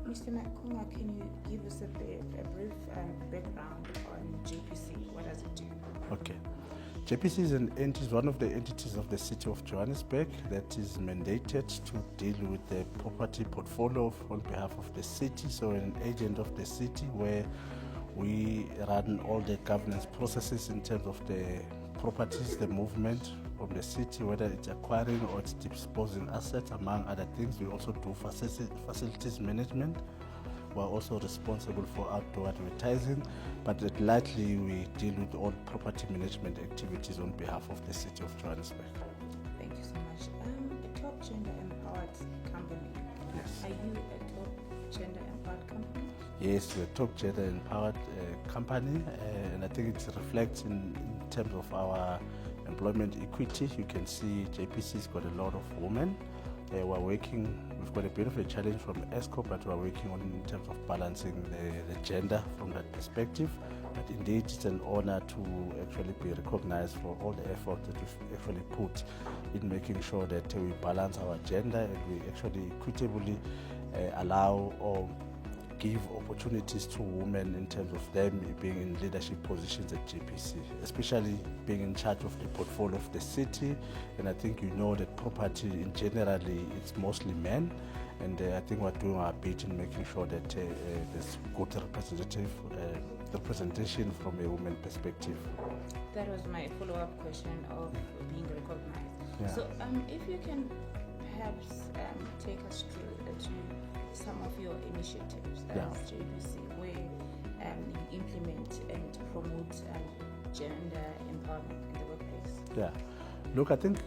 Mr. Makhunga, can you give us a brief background on JPC? What does it do? Okay. JPC is one of the entities of the City of Johannesburg that is mandated to deal with the property portfolio on behalf of the city, so an agent of the city where we run all the governance processes in terms of the properties, the movement from the city, whether it's acquiring or it's disposing assets, among other things. We also do facilities management. We're also responsible for outdoor advertising, but largely we deal with all property management activities on behalf of the City of Johannesburg. Thank you so much. A top gender empowered company. Yes. Are you a top gender empowered company? Yes, we're a top gender empowered company, and I think it reflects in terms of our employment equity. You can see JPC's got a lot of women. We've got a bit of a challenge from ESCO, but we're working on in terms of balancing the gender from that perspective. But indeed, it's an honor to actually be recognized for all the effort that we've actually put in making sure that we balance our gender and we actually equitably allow or give opportunities to women in terms of them being in leadership positions at JPC, especially being in charge of the portfolio of the city. And I think you know that property in generally it's mostly men, and I think we're doing our bit in making sure that there's good representation from a woman perspective. That was my follow-up question of being recognized. Yeah. So if you can perhaps take us through to some of your initiatives as JPC where you implement and promote gender empowerment in the workplace. Yeah. Look, I think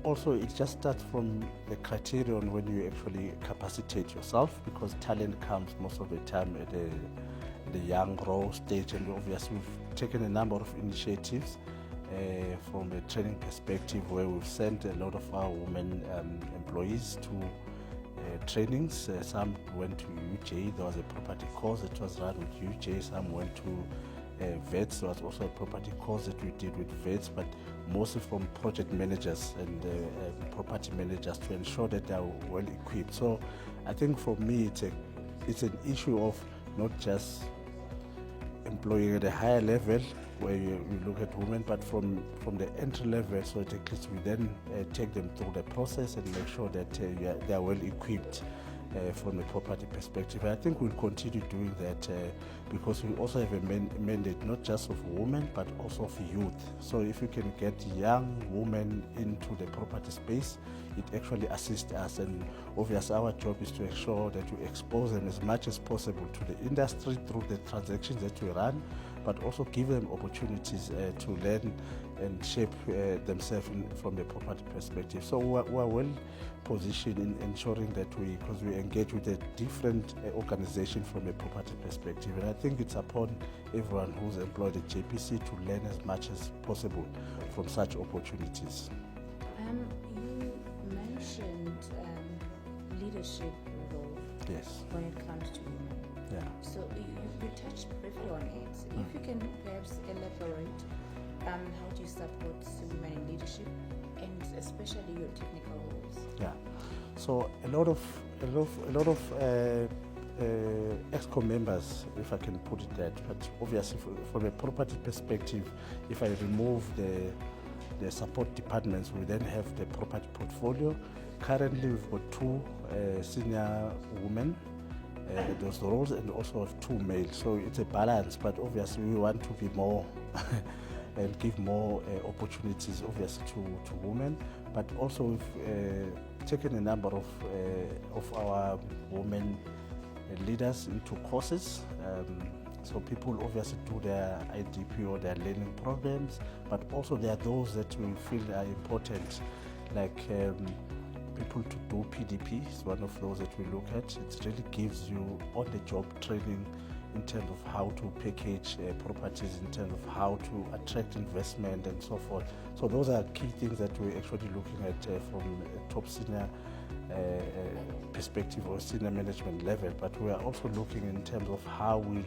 also it just starts from the criterion when you actually capacitate yourself, because talent comes most of the time at the young raw stage, and obviously we've taken a number of initiatives from a training perspective where we've sent a lot of our women employees to trainings. Some went to UJ. There was a property course that was run with UJ. Some went to vets. There was also a property course that we did with vets, but mostly from project managers and property managers to ensure that they are well equipped. So I think for me it's an issue of not just employing at a higher level where you look at women, but from the entry level, so at least we then take them through the process and make sure that they are well equipped from a property perspective. And I think we'll continue doing that because we also have a mandate not just of women but also of youth. So if you can get young women into the property space, it actually assists us, and obviously our job is to ensure that we expose them as much as possible to the industry through the transactions that we run, but also give them opportunities to learn and shape themselves from the property perspective. So we're well positioned in ensuring that because we engage with a different organization from a property perspective, and I think it's upon everyone who's employed at JPC to learn as much as possible from such opportunities. You mentioned leadership role. Yes. When it comes to women. Yeah. So you touched briefly on it. If you can perhaps elaborate, how do you support women in leadership, and especially your technical roles? Yeah. So a lot of EXCO members, if I can put it that, but obviously from a property perspective, if I remove the support departments, we then have the property portfolio. Currently we've got 2 senior women those roles, and also have 2 males, so it's a balance, but obviously we want to be more and give more opportunities obviously to women, but also we've taken a number of our women leaders into courses, so people obviously do their IDP or their learning programs, but also there are those that we feel are important, like people to do PDP is one of those that we look at. It really gives you on-the-job training in terms of how to package properties, in terms of how to attract investment and so forth. So those are key things that we're actually looking at from a top senior perspective or senior management level, but we are also looking in terms of how we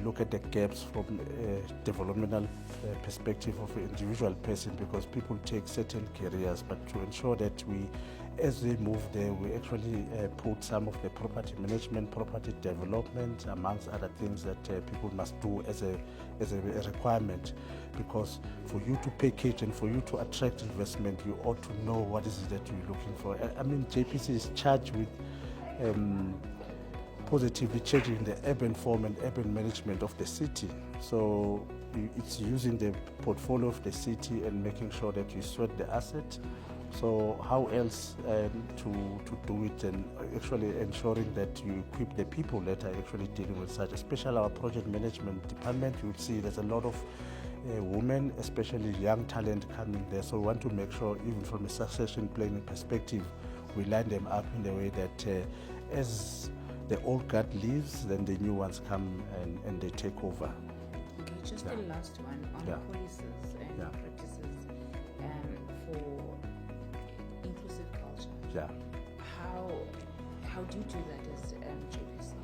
look at the gaps from a developmental perspective of an individual person, because people take certain careers, but to ensure that we as we move there, we actually put some of the property management, property development, amongst other things that people must do as a requirement. Because for you to package and for you to attract investment, you ought to know what is it that you're looking for. I mean, JPC is charged with positively changing the urban form and urban management of the city. So it's using the portfolio of the city and making sure that you sweat the asset. So how else to do it, and actually ensuring that you equip the people that are actually dealing with such, especially our project management department. You'll see there's a lot of women, especially young talent coming there. So we want to make sure, even from a succession planning perspective, we line them up in the way that as the old guard leaves, then the new ones come and they take over. Okay, just the last one on policies and practices for inclusive culture. Yeah. How do you do that as JPC?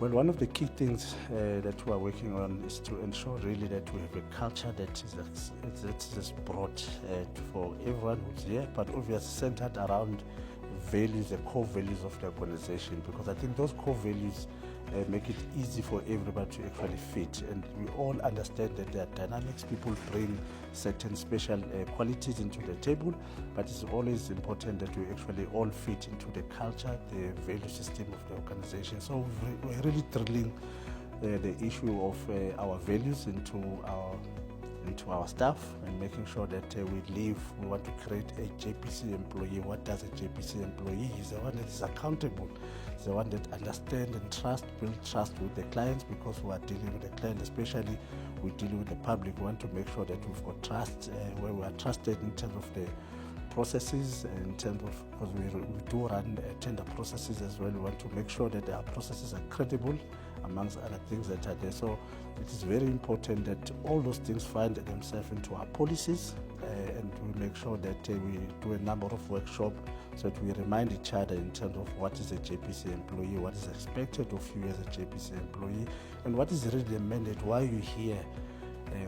Well, one of the key things that we are working on is to ensure really that we have a culture that is broad for everyone who's here, but obviously centered around values, the core values of the organization, because I think those core values make it easy for everybody to actually fit. And we all understand that there are dynamics, people bring certain special qualities into the table, but it's always important that we actually all fit into the culture, the value system of the organization. So we're really drilling the issue of our values into our staff and making sure that we want to create a JPC employee. What does a JPC employee? He's the one that is accountable. He's the one that understands and build trust with the clients, because we are dealing with the client, especially we deal with the public. We want to make sure that we've got trust, where we are trusted in terms of the processes, and in terms of, because we do run tender processes as well. We want to make sure that our processes are credible, amongst other things that are there. So it is very important that all those things find themselves into our policies, and we make sure that we do a number of workshops so that we remind each other in terms of what is a JPC employee, what is expected of you as a JPC employee, and what is really the mandate, why you're here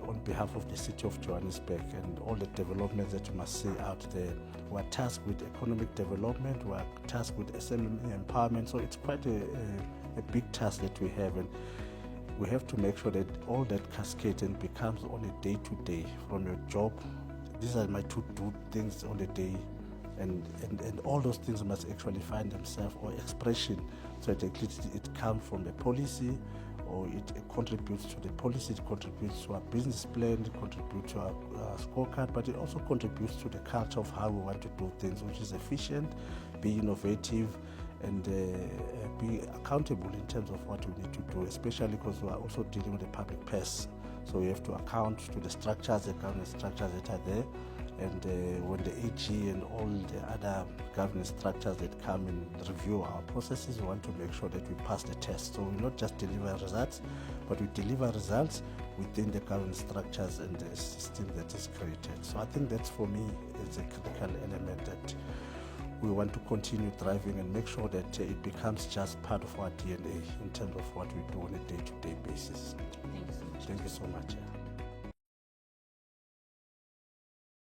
on behalf of the city of Johannesburg, and all the developments that you must see out there. We're tasked with economic development, we're tasked with SME empowerment, so it's quite a big task that we have, and we have to make sure that all that cascades and becomes on a day-to-day from your job. These are my to-do things on the day, and all those things must actually find themselves or expression, so that it comes from the policy, or it contributes to the policy, it contributes to our business plan, it contributes to our scorecard, but it also contributes to the culture of how we want to do things, which is efficient, be innovative, and be accountable in terms of what we need to do, especially because we are also dealing with the public purse. So we have to account to the structures, the governance structures that are there, and when the AG and all the other governance structures that come and review our processes, we want to make sure that we pass the test. So we not just deliver results, but we deliver results within the governance structures and the system that is created. So I think that's, for me, is a critical element that we want to continue driving and make sure that it becomes just part of our DNA in terms of what we do on a day-to-day basis. Thank you so much. Thank you so much.